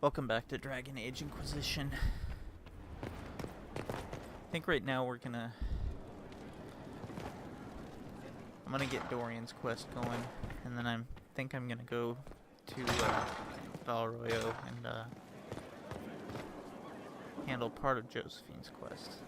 Welcome back to Dragon Age Inquisition. I think right now I'm gonna get Dorian's quest going, and then I think I'm gonna go to Valroyo and handle part of Josephine's quest.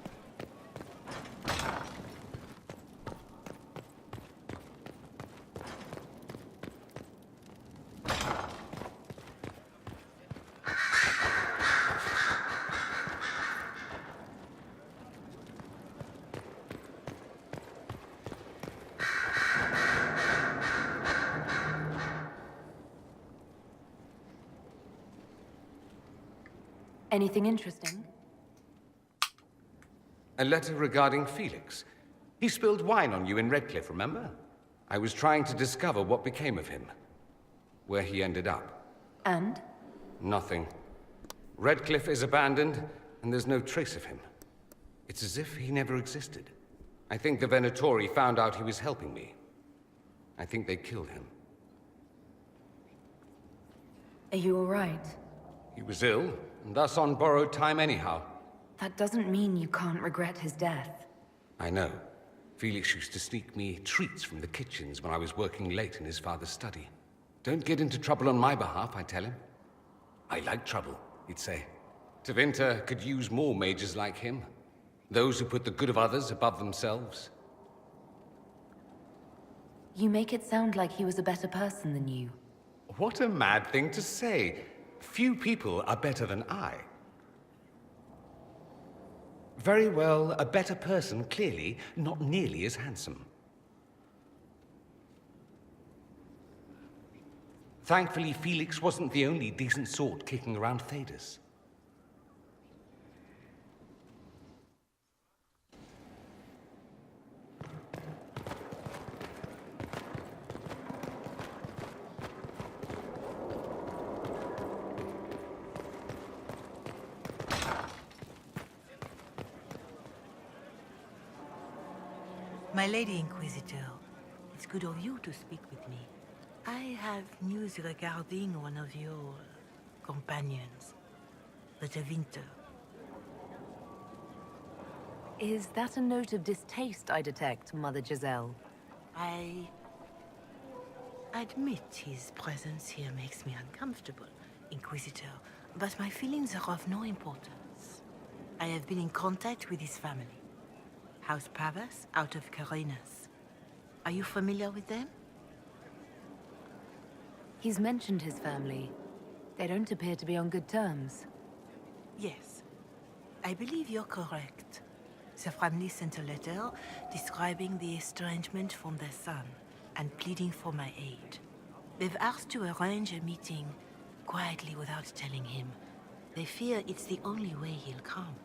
Anything interesting? A letter regarding Felix. He spilled wine on you in Redcliffe, remember? I was trying to discover what became of him. Where he ended up. And? Nothing. Redcliffe is abandoned, and there's no trace of him. It's as if he never existed. I think the Venatori found out he was helping me. I think they killed him. Are you all right? He was ill, and thus on borrowed time anyhow. That doesn't mean you can't regret his death. I know. Felix used to sneak me treats from the kitchens when I was working late in his father's study. Don't get into trouble on my behalf, I tell him. I like trouble, he'd say. Tevinter could use more mages like him. Those who put the good of others above themselves. You make it sound like he was a better person than you. What a mad thing to say. Few people are better than I. Very well, a better person, clearly, not nearly as handsome. Thankfully, Felix wasn't the only decent sort kicking around Thedas. My Lady Inquisitor, it's good of you to speak with me. I have news regarding one of your companions, the Tevinter. Is that a note of distaste I detect, Mother Giselle? I admit his presence here makes me uncomfortable, Inquisitor, but my feelings are of no importance. I have been in contact with his family. House Pavas, out of Carenas. Are you familiar with them? He's mentioned his family. They don't appear to be on good terms. Yes. I believe you're correct. The family sent a letter describing the estrangement from their son and pleading for my aid. They've asked to arrange a meeting quietly without telling him. They fear it's the only way he'll come.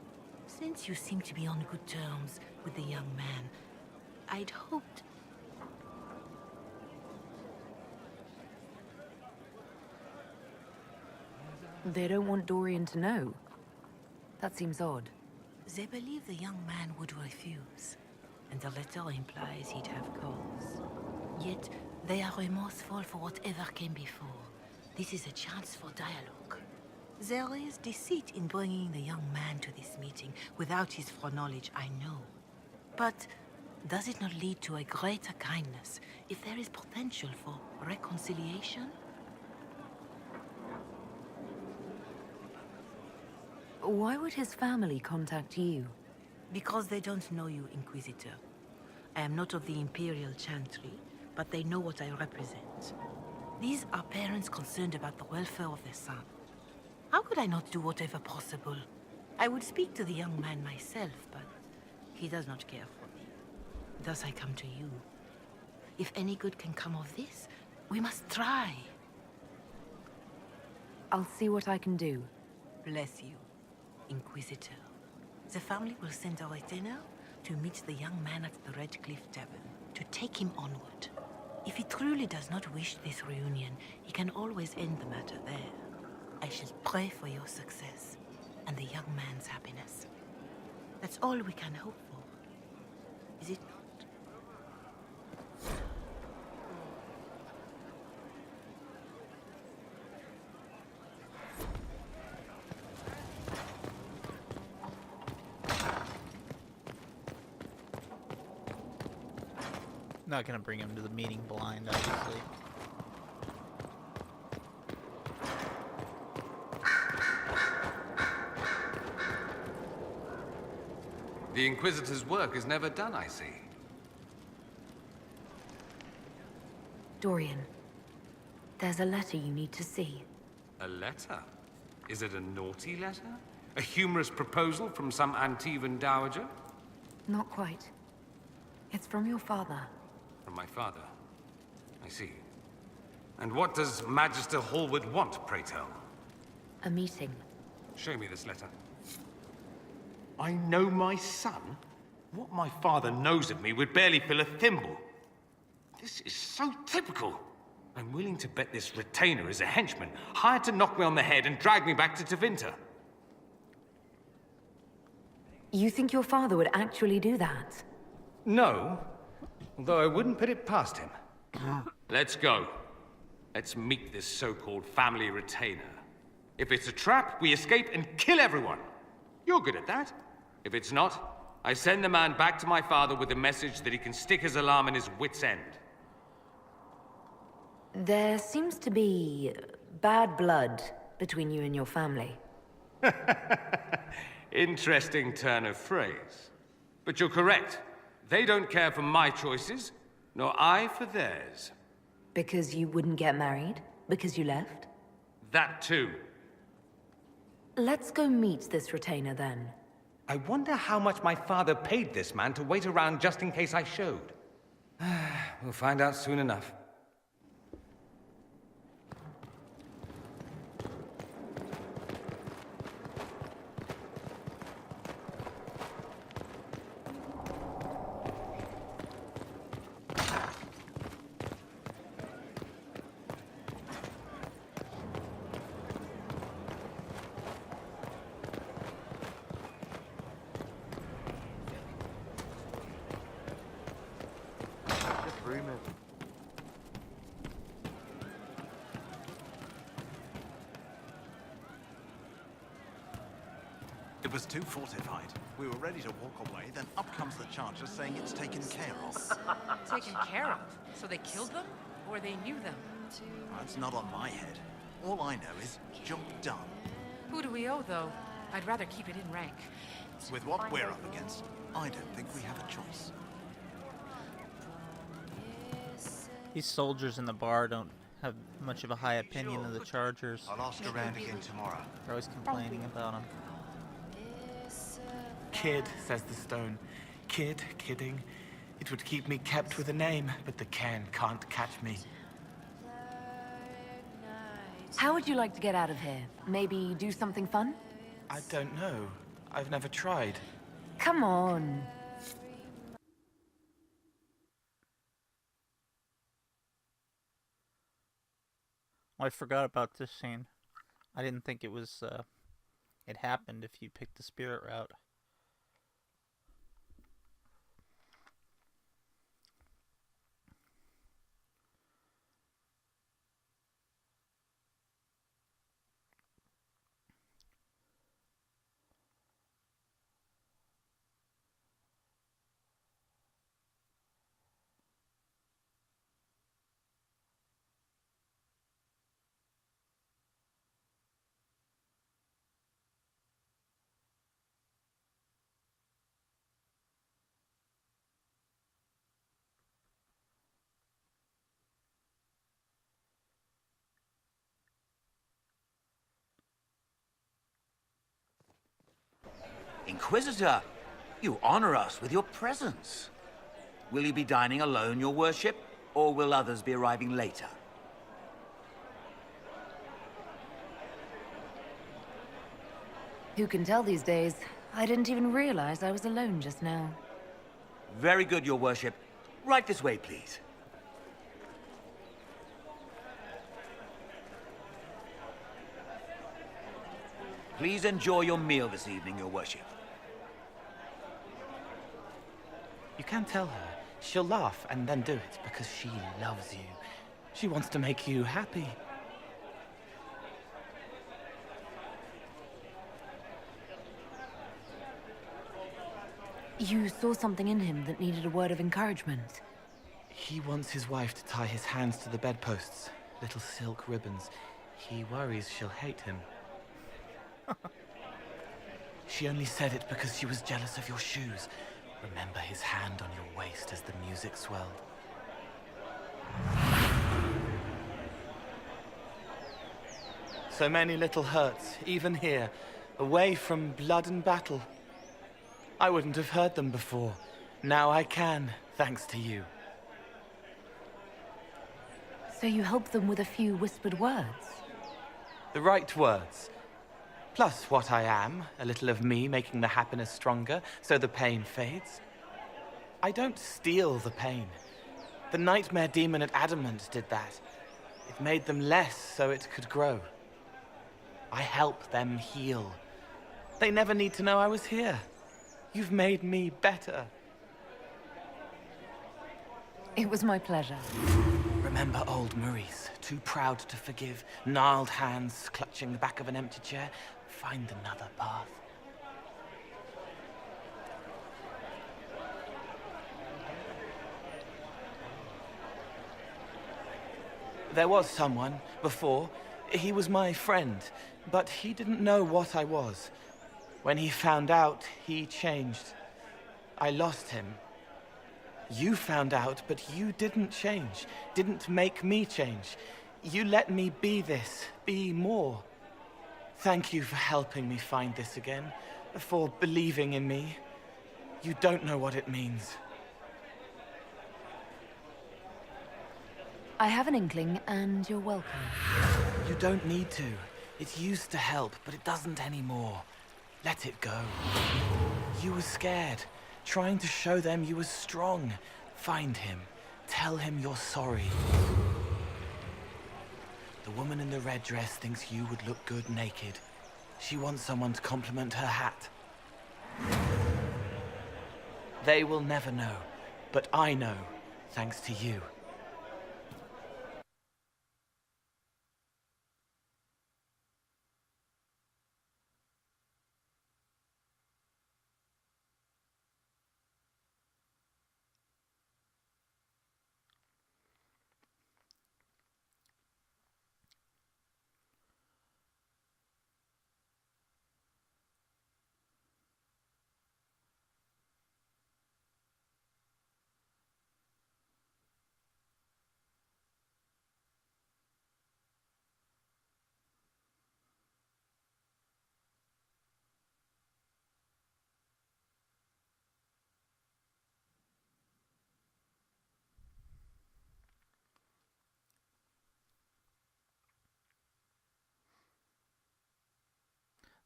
Since you seem to be on good terms with the young man, I'd hoped... They don't want Dorian to know. That seems odd. They believe the young man would refuse, and the letter implies he'd have cause. Yet, they are remorseful for whatever came before. This is a chance for dialogue. There is deceit in bringing the young man to this meeting without his foreknowledge, I know. But does it not lead to a greater kindness if there is potential for reconciliation? Why would his family contact you? Because they don't know you, Inquisitor. I am not of the Imperial Chantry, but they know what I represent. These are parents concerned about the welfare of their son. How could I not do whatever possible? I would speak to the young man myself, but he does not care for me. Thus I come to you. If any good can come of this, we must try. I'll see what I can do. Bless you, Inquisitor. The family will send a retainer to meet the young man at the Redcliffe Tavern, to take him onward. If he truly does not wish this reunion, he can always end the matter there. I shall pray for your success, and the young man's happiness. That's all we can hope for, is it not? Not gonna bring him to the meeting blind, obviously. The Inquisitor's work is never done, I see. Dorian, there's a letter you need to see. A letter? Is it a naughty letter? A humorous proposal from some Antivan dowager? Not quite. It's from your father. From my father. I see. And what does Magister Hallward want, pray tell? A meeting. Show me this letter. I know my son? What my father knows of me would barely fill a thimble. This is so typical. I'm willing to bet this retainer is a henchman, hired to knock me on the head and drag me back to Tevinter. You think your father would actually do that? No, although I wouldn't put it past him. Let's go. Let's meet this so-called family retainer. If it's a trap, we escape and kill everyone. You're good at that. If it's not, I send the man back to my father with a message that he can stick his alarm in his wit's end. There seems to be bad blood between you and your family. Interesting turn of phrase. But you're correct. They don't care for my choices, nor I for theirs. Because you wouldn't get married? Because you left? That too. Let's go meet this retainer then. I wonder how much my father paid this man to wait around just in case I showed. We'll find out soon enough. It was too fortified. We were ready to walk away, then up comes the Charger saying it's taken care of. Taken care of? So they killed them? Or they knew them? That's not on my head. All I know is, job done. Who do we owe, though? I'd rather keep it in rank. With what we're up against, I don't think we have a choice. These soldiers in the bar don't have much of a high opinion of the Chargers. I'll ask around again tomorrow. They're always complaining about them. Kid, says the stone. Kid, kidding. It would keep me kept with a name, but the cairn can't catch me. How would you like to get out of here? Maybe do something fun? I don't know. I've never tried. Come on. Oh, I forgot about this scene. I didn't think it was, it happened if you picked the spirit route. Inquisitor, you honor us with your presence. Will you be dining alone, your worship, or will others be arriving later? Who can tell these days? I didn't even realize I was alone just now. Very good, your worship. Right this way, please. Please enjoy your meal this evening, your worship. You can't tell her. She'll laugh and then do it because she loves you. She wants to make you happy. You saw something in him that needed a word of encouragement. He wants his wife to tie his hands to the bedposts, little silk ribbons. He worries she'll hate him. She only said it because she was jealous of your shoes. Remember his hand on your waist as the music swelled. So many little hurts, even here, away from blood and battle. I wouldn't have heard them before. Now I can, thanks to you. So you help them with a few whispered words? The right words. Plus what I am, a little of me making the happiness stronger, so the pain fades. I don't steal the pain. The nightmare demon at Adamant did that. It made them less so it could grow. I help them heal. They never need to know I was here. You've made me better. It was my pleasure. Remember old Maurice, too proud to forgive, gnarled hands clutching the back of an empty chair? Find another path. There was someone, before. He was my friend, but he didn't know what I was. When he found out, he changed. I lost him. You found out, but you didn't change. Didn't make me change. You let me be this, be more. Thank you for helping me find this again, for believing in me. You don't know what it means. I have an inkling, and you're welcome. You don't need to. It used to help, but it doesn't anymore. Let it go. You were scared, trying to show them you were strong. Find him. Tell him you're sorry. The woman in the red dress thinks you would look good naked. She wants someone to compliment her hat. They will never know, but I know, thanks to you.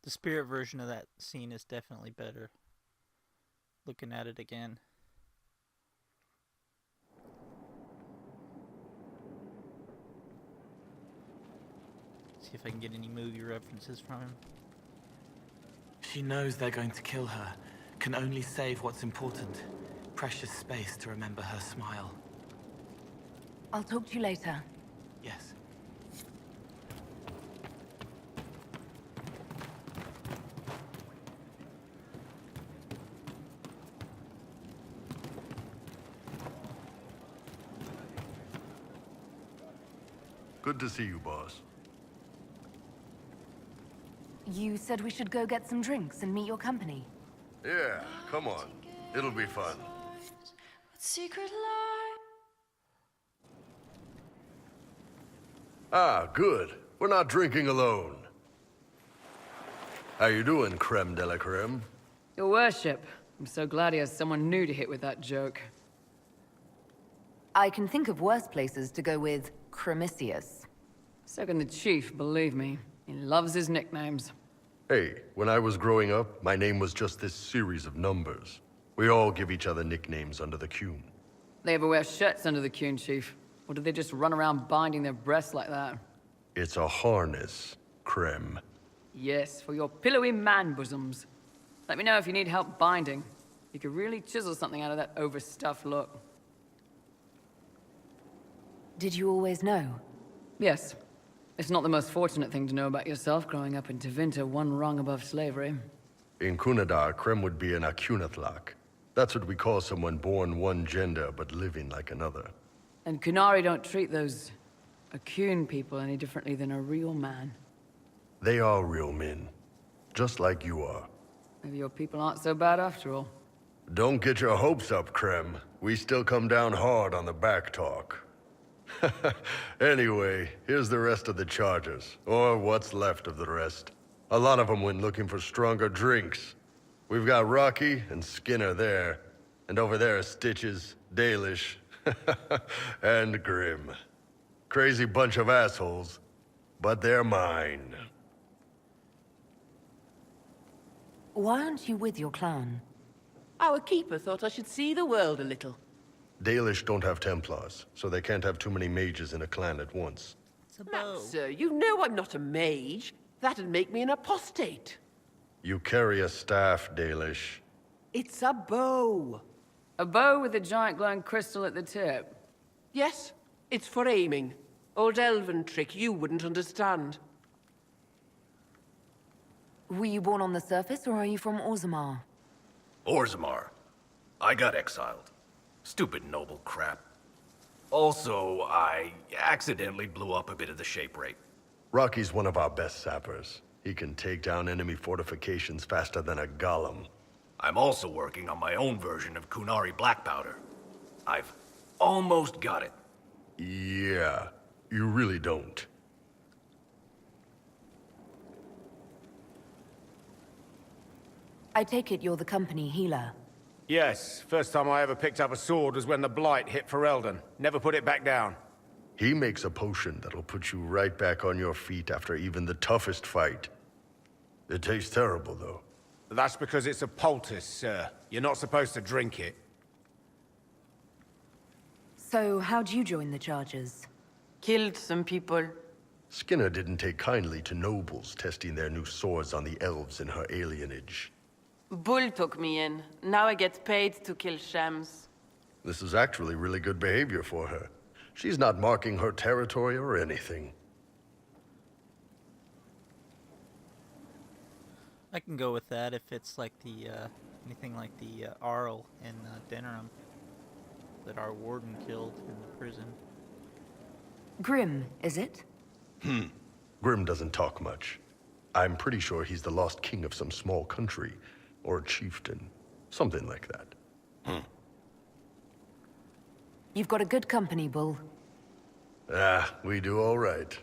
The spirit version of that scene is definitely better. Looking at it again. See if I can get any movie references from him. She knows they're going to kill her. Can only save what's important. Precious space to remember her smile. I'll talk to you later. Yes. Good to see you, boss. You said we should go get some drinks and meet your company. Yeah, come on. It'll be fun. Ah, good. We're not drinking alone. How you doing, creme de la creme? Your worship. I'm so glad he has someone new to hit with that joke. I can think of worse places to go with Cremisius. So can the chief, believe me. He loves his nicknames. Hey, when I was growing up, my name was just this series of numbers. We all give each other nicknames under the Qun. They ever wear shirts under the Qun, chief? Or do they just run around binding their breasts like that? It's a harness, creme. Yes, for your pillowy man bosoms. Let me know if you need help binding. You could really chisel something out of that overstuffed look. Did you always know? Yes. It's not the most fortunate thing to know about yourself growing up in Tevinter, one rung above slavery. In Kunadar, creme would be an Akunathlak. That's what we call someone born one gender but living like another. And Kunari don't treat those Akun people any differently than a real man. They are real men, just like you are. Maybe your people aren't so bad after all. Don't get your hopes up, Krem. We still come down hard on the back talk. Anyway, here's the rest of the charges, or what's left of the rest. A lot of them went looking for stronger drinks. We've got Rocky and Skinner there, and over there are Stitches, Dalish, and Grim. Crazy bunch of assholes, but they're mine. Why aren't you with your clan? Our keeper thought I should see the world a little. Dalish don't have Templars, so they can't have too many mages in a clan at once. It's a bow. Sir, you know I'm not a mage. That'd make me an apostate. You carry a staff, Dalish. It's a bow. A bow with a giant glowing crystal at the tip. Yes, it's for aiming. Old elven trick you wouldn't understand. Were you born on the surface, or are you from Orzammar? Orzammar. I got exiled. Stupid noble crap. Also, I accidentally blew up a bit of the shape rate. Rocky's one of our best sappers. He can take down enemy fortifications faster than a golem. I'm also working on my own version of Kunari black powder. I've almost got it. Yeah, you really don't. I take it you're the company healer. Yes, first time I ever picked up a sword was when the Blight hit Ferelden. Never put it back down. He makes a potion that'll put you right back on your feet after even the toughest fight. It tastes terrible, though. That's because it's a poultice, sir. You're not supposed to drink it. So, how'd you join the charges? Killed some people. Skinner didn't take kindly to nobles testing their new swords on the elves in her alienage. Bull took me in. Now I get paid to kill shams. This is actually really good behavior for her. She's not marking her territory or anything. I can go with that if it's like the, anything like the Arl in Denerim that our warden killed in the prison. Grim, is it? Grim doesn't talk much. I'm pretty sure he's the lost king of some small country, or a chieftain. Something like that. You've got a good company, Bull. Ah, we do all right.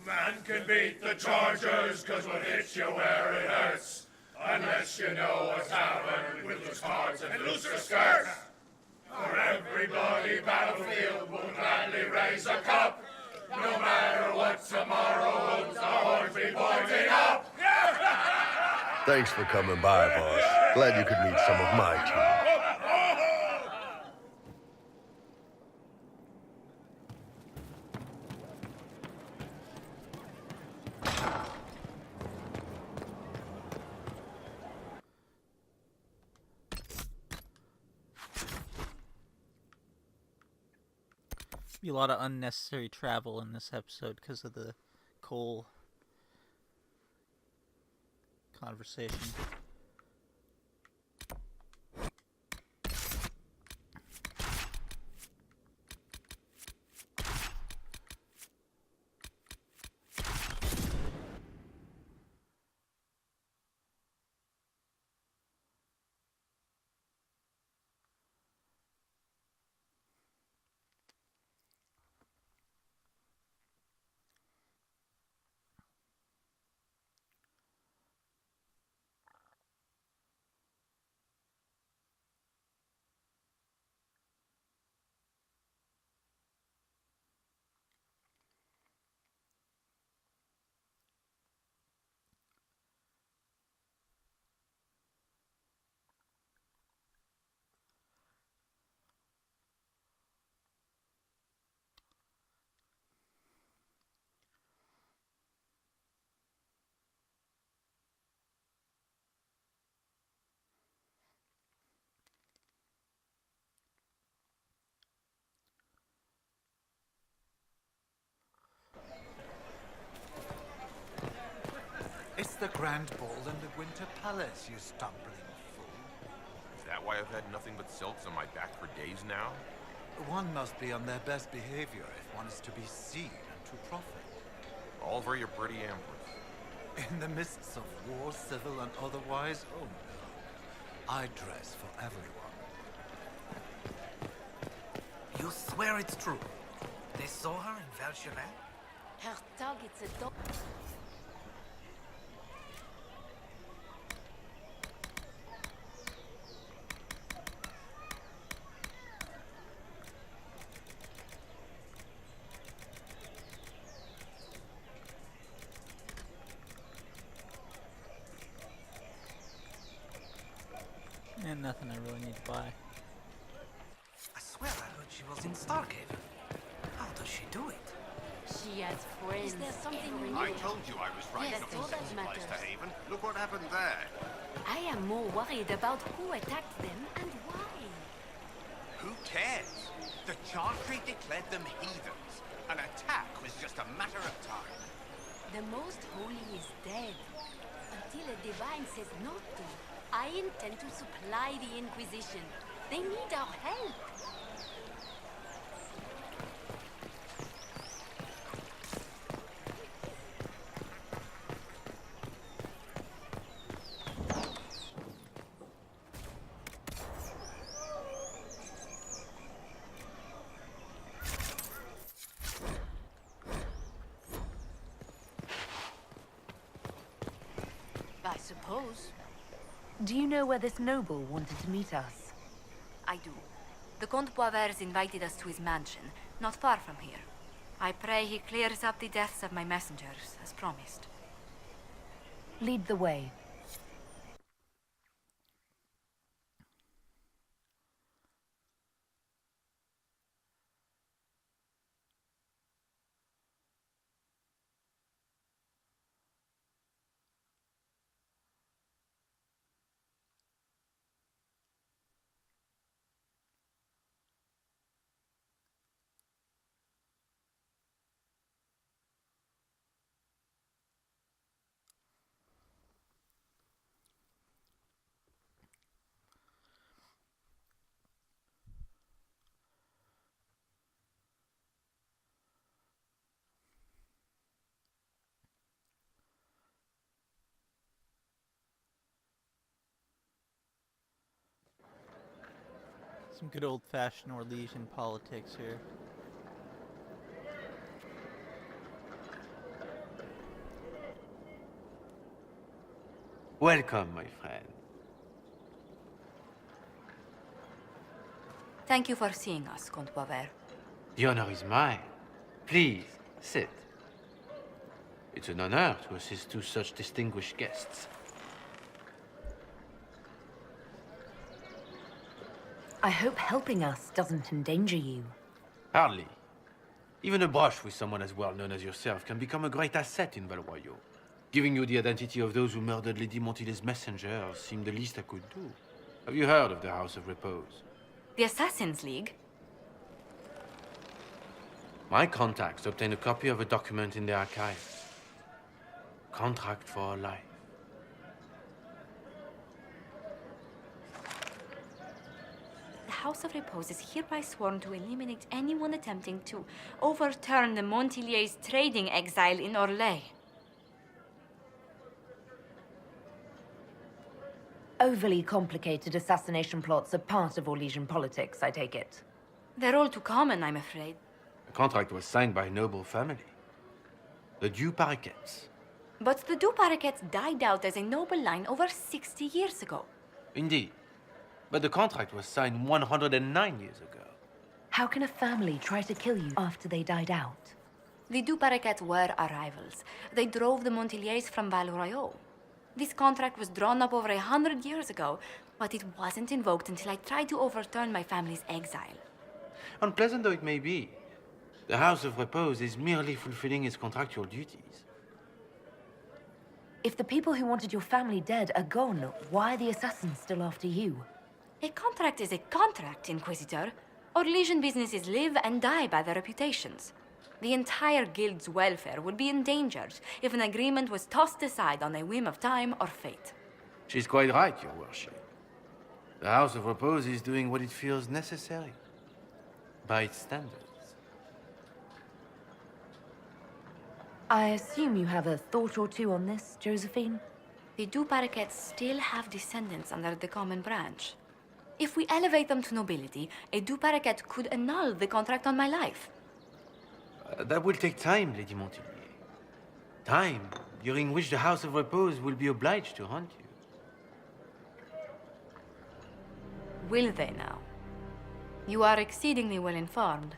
Man can beat the chargers, cause we'll hit you where it hurts. Unless you know a tavern with loose cards and looser skirts. For everybody battlefield will gladly raise a cup. No matter what tomorrow holds, our horns be pointing up. Thanks for coming by, boss. Glad you could meet some of my team. Be a lot of unnecessary travel in this episode because of the coal conversation. It's the Grand Ball in the Winter Palace, you stumbling fool. Is that why I've had nothing but silks on my back for days now? One must be on their best behavior if one is to be seen and to profit. All for your pretty empress. In the midst of war, civil and otherwise, oh no. I dress for everyone. You swear it's true? They saw her in Valcherin? Her target's a dog. And nothing I really need to buy. I swear I heard she was in Starkhaven. How does she do it? She has friends. Is there something we I need? told you I was right Yes, up all in that second place to matters. Haven. Look what happened there. I am more worried about who attacked them and why. Who cares? The Chantry declared them heathens. An attack was just a matter of time. The Most Holy is dead. Until a divine says not to, I intend to supply the Inquisition. They need our help. I suppose. Do you know where this noble wanted to meet us? I do. The Comte Boisvert invited us to his mansion, not far from here. I pray he clears up the deaths of my messengers, as promised. Lead the way. Some good old-fashioned Orlesian politics here. Welcome, my friend. Thank you for seeing us, Comte Boisvert. The honor is mine. Please, sit. It's an honor to assist two such distinguished guests. I hope helping us doesn't endanger you. Hardly. Even a brush with someone as well known as yourself can become a great asset in Val Royeaux. Giving you the identity of those who murdered Lady Montile's messengers seemed the least I could do. Have you heard of the House of Repose? The Assassin's League? My contacts obtained a copy of a document in the archives. Contract for life. The House of Repose is hereby sworn to eliminate anyone attempting to overturn the Montiliers' trading exile in Orlais. Overly complicated assassination plots are part of Orlesian politics, I take it. They're all too common, I'm afraid. The contract was signed by a noble family. The Du Paraquets. But the Du Paraquets died out as a noble line over 60 years ago. Indeed. But the contract was signed 109 years ago. How can a family try to kill you after they died out? The Du Paraquets were our rivals. They drove the Montiliers from Val Royeaux. This contract was drawn up over 100 years ago, but it wasn't invoked until I tried to overturn my family's exile. Unpleasant though it may be, the House of Repose is merely fulfilling its contractual duties. If the people who wanted your family dead are gone, why are the assassins still after you? A contract is a contract, Inquisitor. Orlesian businesses live and die by their reputations. The entire guild's welfare would be endangered if an agreement was tossed aside on a whim of time or fate. She's quite right, Your Worship. The House of Repose is doing what it feels necessary. By its standards. I assume you have a thought or two on this, Josephine? The Du Paraquets still have descendants under the common branch. If we elevate them to nobility, a Du Paraquet could annul the contract on my life. That will take time, Lady Montilyet. Time during which the House of Repose will be obliged to hunt you. Will they now? You are exceedingly well informed.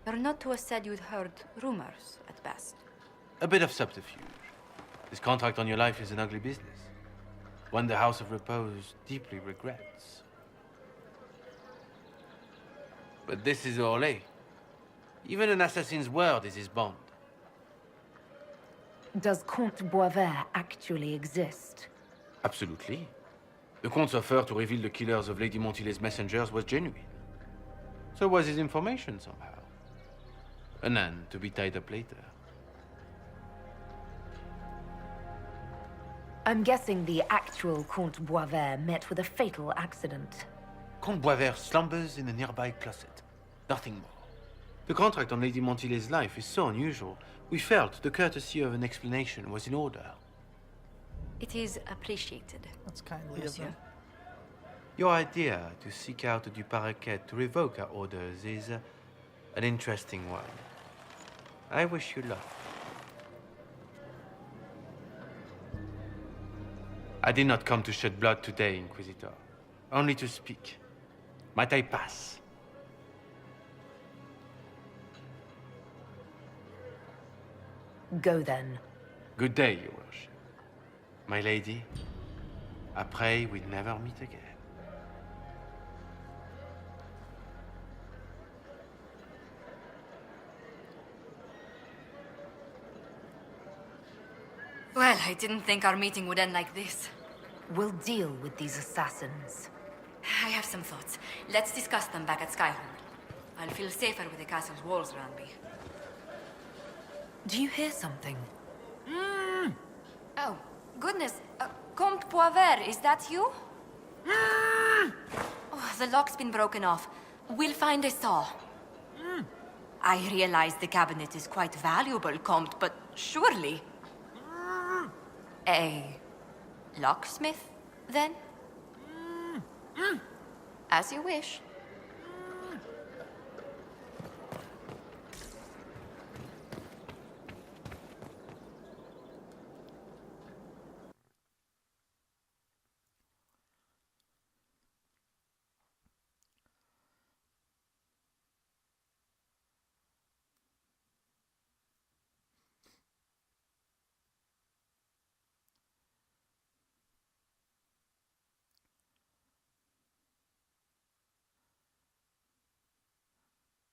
You're not to have said you'd heard rumors, at best. A bit of subterfuge. This contract on your life is an ugly business. One the House of Repose deeply regrets. But this is Orlais. Even an assassin's word is his bond. Does Comte Boisvert actually exist? Absolutely. The Comte's offer to reveal the killers of Lady Montilyet's messengers was genuine. So was his information somehow. An end to be tied up later. I'm guessing the actual Comte Boisvert met with a fatal accident. Comte Boisvert slumbers in a nearby closet. Nothing more. The contract on Lady Montilyet's life is so unusual, we felt the courtesy of an explanation was in order. It is appreciated. That's kindly of Monsieur. them. Your idea to seek out a Du Paraquet to revoke our orders is an interesting one. I wish you luck. I did not come to shed blood today, Inquisitor. Only to speak. Might I pass? Go then. Good day, Your Worship. My lady, I pray we never meet again. Well, I didn't think our meeting would end like this. We'll deal with these assassins. I have some thoughts. Let's discuss them back at Skyhold. I'll feel safer with the castle's walls around me. Do you hear something? Oh, goodness. Comte Boisvert, is that you? Oh, the lock's been broken off. We'll find a saw. I realize the cabinet is quite valuable, Comte, but surely... A locksmith, then? As you wish.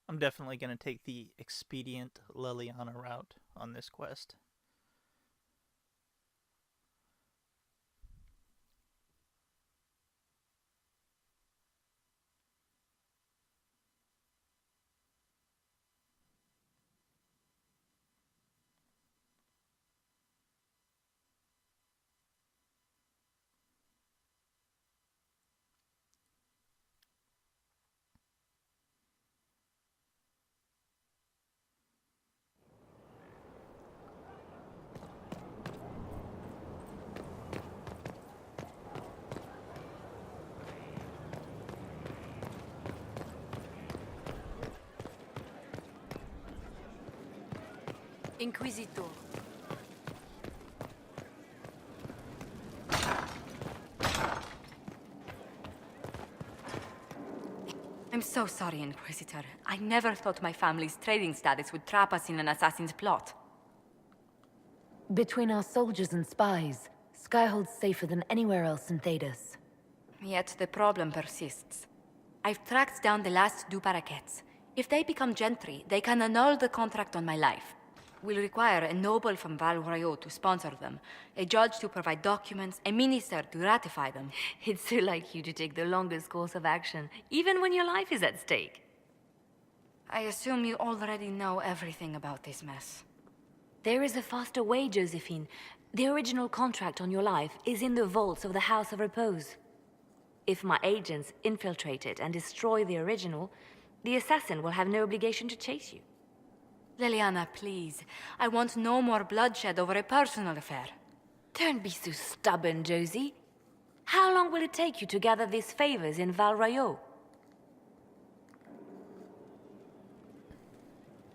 I'm definitely going to take the expedient Leliana route on this quest. Inquisitor. I'm so sorry, Inquisitor. I never thought my family's trading status would trap us in an assassin's plot. Between our soldiers and spies, Skyhold's safer than anywhere else in Thedas. Yet the problem persists. I've tracked down the last Du Paraquets. If they become gentry, they can annul the contract on my life. We'll require a noble from Val Royaux to sponsor them, a judge to provide documents, a minister to ratify them. It's so like you to take the longest course of action, even when your life is at stake. I assume you already know everything about this mess. There is a faster way, Josephine. The original contract on your life is in the vaults of the House of Repose. If my agents infiltrate it and destroy the original, The assassin will have no obligation to chase you. Liliana, please. I want no more bloodshed over a personal affair. Don't be so stubborn, Josie. How long will it take you to gather these favors in Val Royeaux?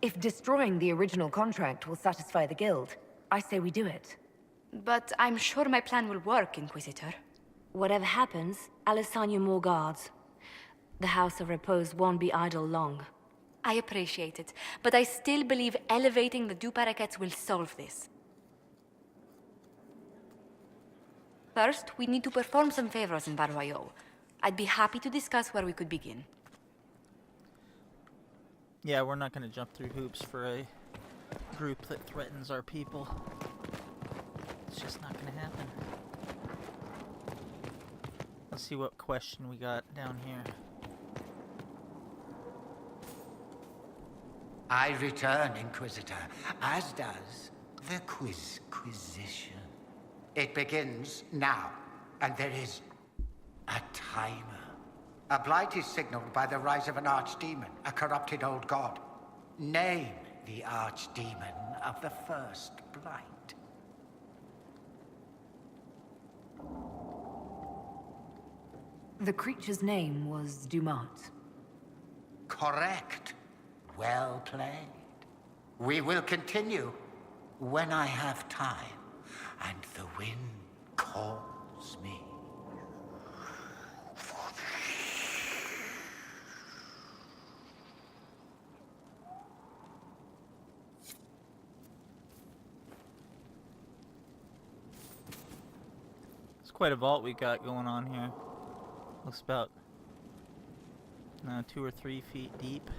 If destroying the original contract will satisfy the guild, I say we do it. But I'm sure my plan will work, Inquisitor. Whatever happens, I'll assign you more guards. The House of Repose won't be idle long. I appreciate it, but I still believe elevating the Du Paraquets will solve this. First, we need to perform some favors in Val Royeaux. I'd be happy to discuss where we could begin. Yeah, we're not going to jump through hoops for a group that threatens our people. It's just not going to happen. Let's see what question we got down here. I return, Inquisitor, as does the Inquisition. It begins now, and there is a timer. A blight is signaled by the rise of an archdemon, a corrupted old god. Name the archdemon of the first blight. The creature's name was Dumat. Correct. Well played. We will continue when I have time and the wind calls me. It's quite a vault we got going on here. Looks about 2 or 3 feet deep.